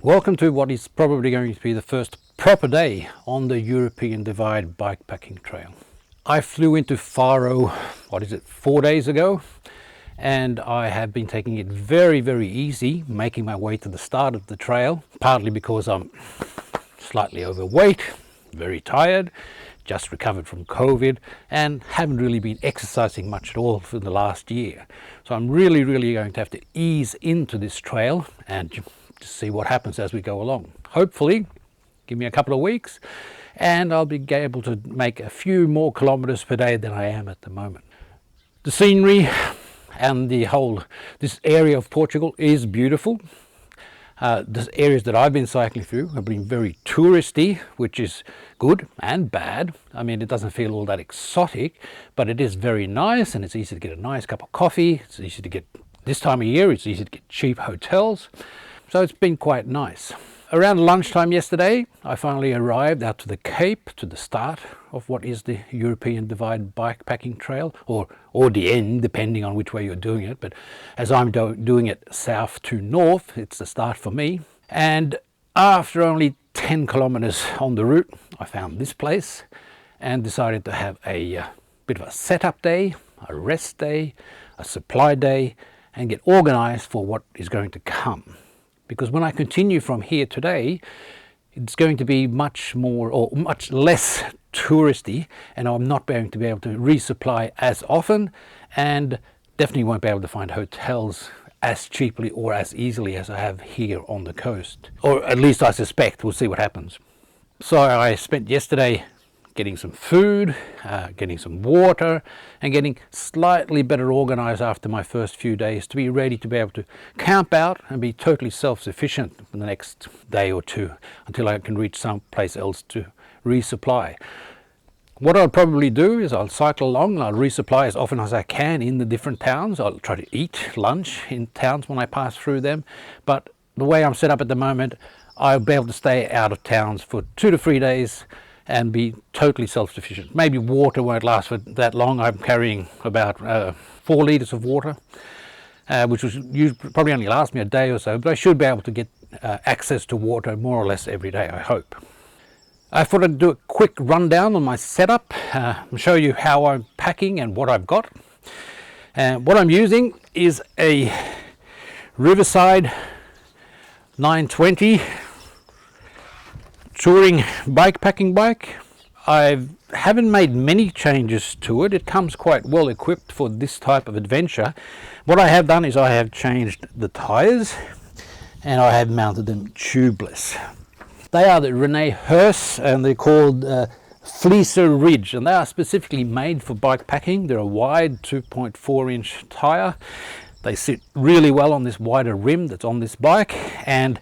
Welcome to what is probably going to be the first proper day on the European Divide bikepacking trail. I flew into Faro, 4 days ago, and I have been taking it very easy, making my way to the start of the trail, partly because I'm slightly overweight, very tired, just recovered from COVID, and haven't really been exercising much at all for the last year. So I'm really going to have to ease into this trail and just see what happens as we go along. Hopefully, give me a couple of weeks, and I'll be able to make a few more kilometers per day than I am at the moment. The scenery and this area of Portugal is beautiful. The areas that I've been cycling through have been very touristy, which is good and bad. I mean, it doesn't feel all that exotic, but it is very nice, and it's easy to get a nice cup of coffee. It's easy to get, this time of year, it's easy to get cheap hotels. So it's been quite nice. Around lunchtime yesterday, I finally arrived out to the Cape, to the start of what is the European Divide bikepacking trail, or the end, depending on which way you're doing it. But as I'm doing it south to north, it's the start for me. And after only 10 kilometers on the route, I found this place and decided to have a bit of a setup day, a rest day, a supply day, and get organized for what is going to come. Because when I continue from here today, it's going to be much less touristy, and I'm not going to be able to resupply as often, and definitely won't be able to find hotels as cheaply or as easily as I have here on the coast. Or at least I suspect. We'll see what happens. So I spent yesterday getting some food, getting some water, and getting slightly better organized after my first few days to be ready to be able to camp out and be totally self-sufficient for the next day or two until I can reach some place else to resupply. What I'll probably do is I'll cycle along and I'll resupply as often as I can in the different towns. I'll try to eat lunch in towns when I pass through them, but the way I'm set up at the moment, I'll be able to stay out of towns for 2 to 3 days and be totally self-sufficient. Maybe water won't last for that long. I'm carrying about 4 liters of water, which will probably only last me a day or so, but I should be able to get access to water more or less every day, I hope. I thought I'd do a quick rundown on my setup and show you how I'm packing and what I've got. And what I'm using is a Riverside 920 touring bikepacking bike. I haven't made many changes to it. It comes quite well equipped for this type of adventure. What I have done is I have changed the tires and I have mounted them tubeless. They are the Rene Herse and they're called Fleecer Ridge, and they are specifically made for bikepacking. They're a wide 2.4 inch tire. They sit really well on this wider rim that's on this bike, and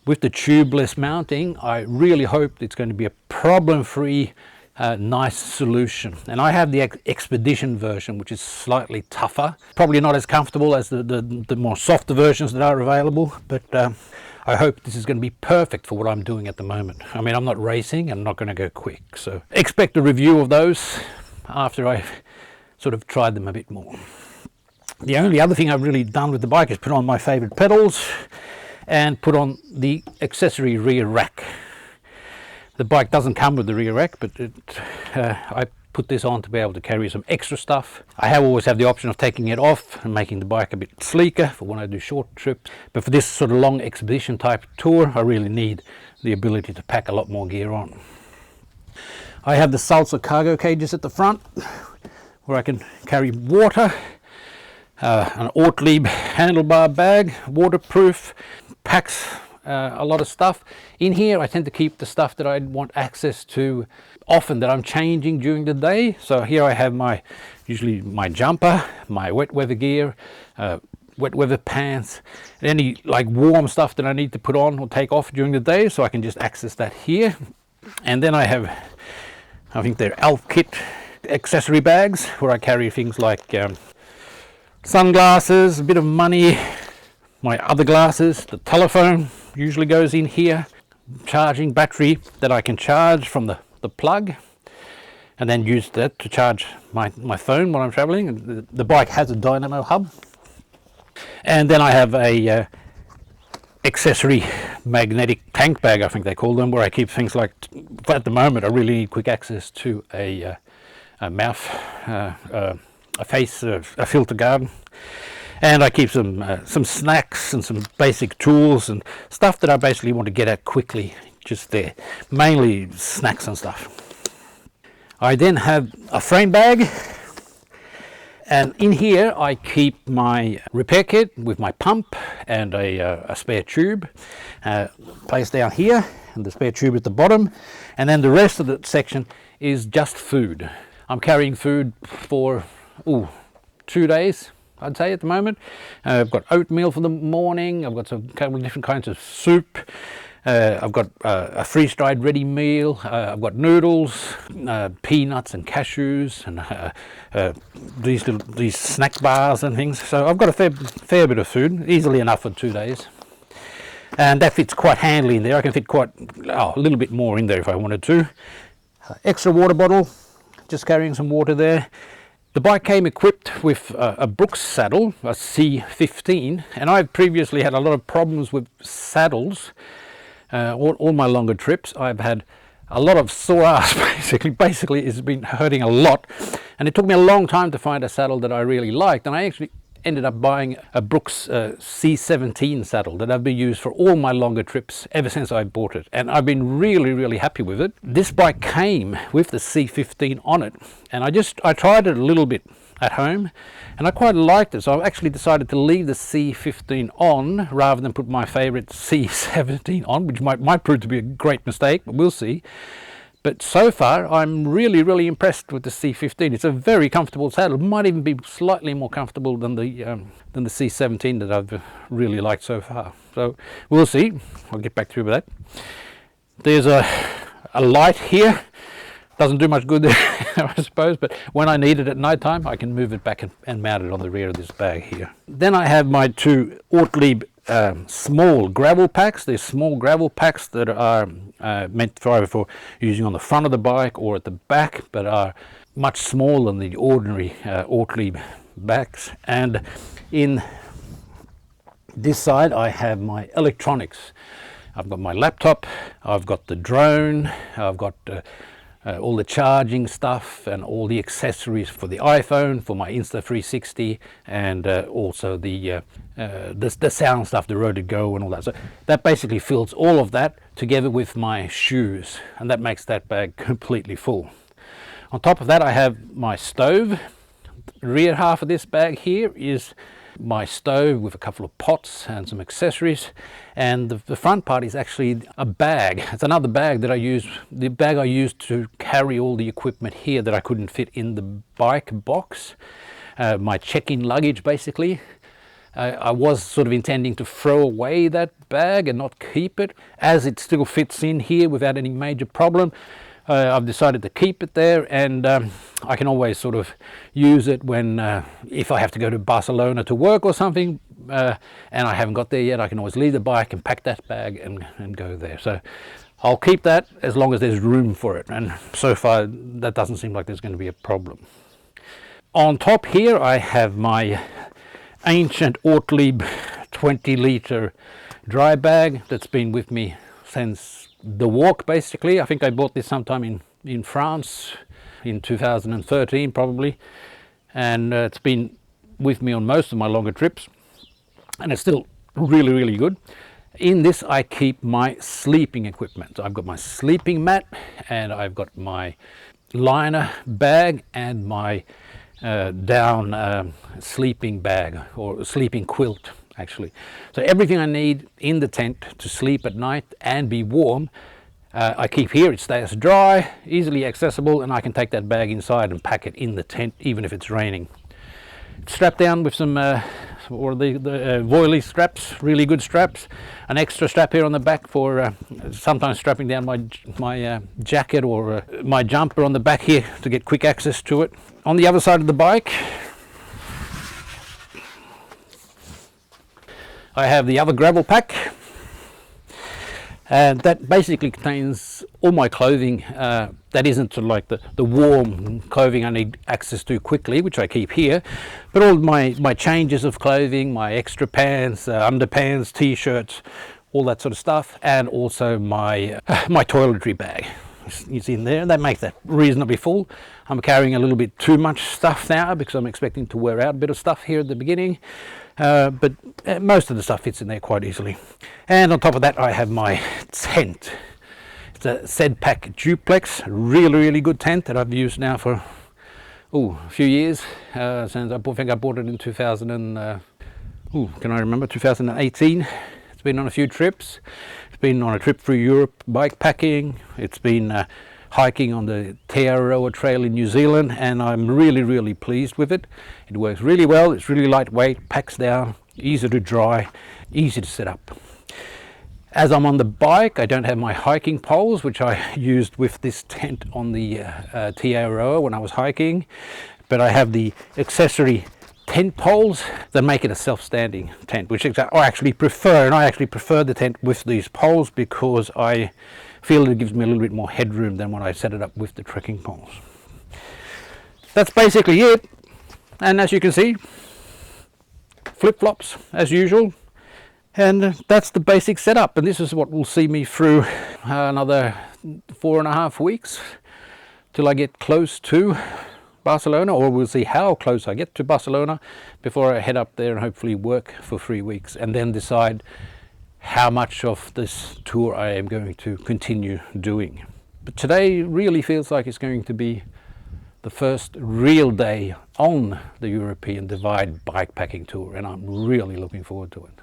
with the tubeless mounting, I really hope it's going to be a problem-free, nice solution. And I have the Expedition version, which is slightly tougher. Probably not as comfortable as the more softer versions that are available, but I hope this is going to be perfect for what I'm doing at the moment. I mean, I'm not racing, I'm not going to go quick. So expect a review of those after I've sort of tried them a bit more. The only other thing I've really done with the bike is put on my favorite pedals and put on the accessory rear rack. The bike doesn't come with the rear rack, but I put this on to be able to carry some extra stuff. I always have the option of taking it off and making the bike a bit sleeker for when I do short trips. But for this sort of long expedition type tour, I really need the ability to pack a lot more gear on. I have the Salsa cargo cages at the front where I can carry water, an Ortlieb handlebar bag, waterproof, packs a lot of stuff. In here I tend to keep the stuff that I want access to often, that I'm changing during the day. So here I have usually my jumper, my wet weather gear, wet weather pants, any like warm stuff that I need to put on or take off during the day, so I can just access that here. And then I have, I think they're Elf Kit accessory bags where I carry things like sunglasses, a bit of money, my other glasses, the telephone usually goes in here, charging battery that I can charge from the plug, and then use that to charge my phone while I'm traveling. The bike has a dynamo hub. And then I have a accessory magnetic tank bag, I think they call them, where I keep things like, at the moment I really need quick access to a mouth, a face, a filter guard, and I keep some snacks and some basic tools and stuff that I basically want to get at quickly, just there, mainly snacks and stuff. I then have a frame bag, and in here I keep my repair kit with my pump and a spare tube placed down here, and the spare tube at the bottom, and then the rest of the section is just food. I'm carrying food for 2 days, I'd say, at the moment. I've got oatmeal for the morning, I've got some couple of different kinds of soup, I've got a freeze-dried ready meal, I've got noodles, peanuts and cashews, and these snack bars and things. So I've got a fair bit of food, easily enough for 2 days. And that fits quite handily in there. I can fit quite a little bit more in there if I wanted to. Extra water bottle, just carrying some water there. The bike came equipped with a Brooks saddle, a C15, and I've previously had a lot of problems with saddles. All my longer trips, I've had a lot of sore ass, basically it's been hurting a lot, and it took me a long time to find a saddle that I really liked, and I actually ended up buying a Brooks C17 saddle that I've been used for all my longer trips ever since I bought it, and I've been really happy with it. This bike came with the C15 on it, and I tried it a little bit at home, and I quite liked it, so I've actually decided to leave the C15 on rather than put my favorite C17 on, which might prove to be a great mistake, but we'll see. But so far I'm really impressed with the C15. It's a very comfortable saddle. It might even be slightly more comfortable than the C17 that I've really liked so far. So we'll see. I'll get back to you with that. There's a light here. Doesn't do much good there, I suppose, but when I need it at night time, I can move it back and mount it on the rear of this bag here. Then I have my two Ortlieb small gravel packs. They're small gravel packs that are meant for either for using on the front of the bike or at the back, but are much smaller than the ordinary Ortlieb backs. And in this side I have my electronics. I've got my laptop, I've got the drone, I've got all the charging stuff and all the accessories for the iPhone, for my Insta360, and also the sound stuff, the Rode Go and all that. So that basically fills all of that together with my shoes, and that makes that bag completely full. On top of that I have my stove. The rear half of this bag here is my stove with a couple of pots and some accessories, and the front part is actually a bag. It's another bag that I use, the bag I used to carry all the equipment here that I couldn't fit in the bike box, my check-in luggage basically. I was sort of intending to throw away that bag and not keep it, as it still fits in here without any major problem. I've decided to keep it there, and I can always sort of use it when if I have to go to Barcelona to work or something, and I haven't got there yet, I can always leave the bike and pack that bag and go there. So I'll keep that as long as there's room for it, and so far that doesn't seem like there's going to be a problem. On top here I have my ancient Ortlieb 20-litre dry bag that's been with me since the walk basically. I think I bought this sometime in France in 2013 probably, and it's been with me on most of my longer trips, and it's still really good. In this I keep my sleeping equipment. I've got my sleeping mat, and I've got my liner bag and my down sleeping bag, or sleeping quilt actually. So everything I need in the tent to sleep at night and be warm, I keep here. It stays dry, easily accessible, and I can take that bag inside and pack it in the tent even if it's raining. It's strapped down with some the Voiley straps, really good straps. An extra strap here on the back for sometimes strapping down my jacket or my jumper on the back here to get quick access to it. On the other side of the bike I have the other gravel pack, and that basically contains all my clothing that isn't sort of like the warm clothing I need access to quickly, which I keep here, but all my changes of clothing, my extra pants, underpants, t-shirts, all that sort of stuff, and also my my toiletry bag. It's in there. That makes that reasonably full. I'm carrying a little bit too much stuff now because I'm expecting to wear out a bit of stuff here at the beginning, but most of the stuff fits in there quite easily. And on top of that, I have my tent. It's a Sedpak Duplex, really good tent that I've used now for a few years, since I think I bought it in 2018. It's been on a few trips. It's been on a trip through Europe bike packing. It's been hiking on the Te Aroa Trail in New Zealand, and I'm really pleased with it. It works really well. It's really lightweight, packs down, easy to dry, easy to set up. As I'm on the bike, I don't have my hiking poles, which I used with this tent on the Te Aroa when I was hiking, but I have the accessory tent poles that make it a self-standing tent, which I actually prefer, and I actually prefer the tent with these poles because I feel it gives me a little bit more headroom than when I set it up with the trekking poles. That's basically it, and as you can see, flip-flops as usual, and that's the basic setup, and this is what will see me through another 4.5 weeks till I get close to Barcelona, or we'll see how close I get to Barcelona before I head up there and hopefully work for 3 weeks, and then decide how much of this tour I am going to continue doing. But today really feels like it's going to be the first real day on the European Divide bikepacking tour, and I'm really looking forward to it.